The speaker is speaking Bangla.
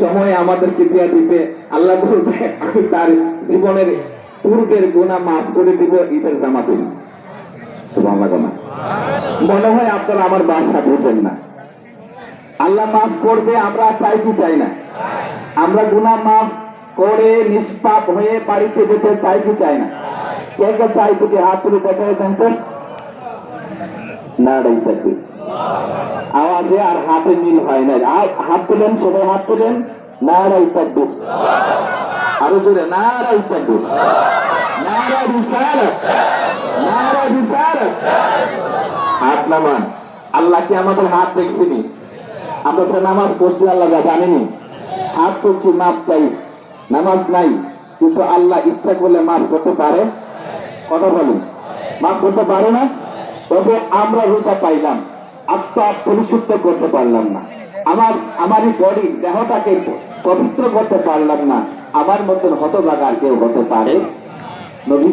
সময় আমাদেরকে দিয়া দিতে আল্লাহ বলবে আমি তার জীবনের পূর্বের গুনাহ মাফ করে দিব ঈদের জামাতে। সুবহানাল্লাহ। মনে হয় আপনারা আমার ভাষা বুঝেন না। আল্লাহ মাফ করবে, আমরা চাই কি চাই না? আমরা গুনাহ মাফ করে নিষ্পাপ হয়ে বাড়িতে যেতে চাই কি চাই না? কে কে চাই যদি হাত তুলে দেখায় দেন তো। নাড়াই থাকবে আওয়াজে আর হাতে মিল হয় না। হাত তুলেন, সবাই হাত তুলেন, নাড়াই থাকবে। আরো জোরে নাড়াই থাকবে। নারা রিসালাত, নারা রিসালাত। হাত নামান। আল্লাহ কি আমাদের হাত দেখছিনি? আমরা তো নামাজ পড়ছি, আল্লাহ জানেনি। হাত তুলছি, মাপ চাই, নামাজ নাই, কিন্তু আল্লাহ ইচ্ছা করলে মাফ করতে পারে। কথা বলুন, মাফ করতে পারে না? তবে আমরা রোজা পাইলাম, আত্মা পরিশুদ্ধ করতে পারলাম না, আমার এই বডি দেহটাকে পবিত্র করতে পারলাম না। আমার মতন হতভাগা কেউ হতে পারে? নবী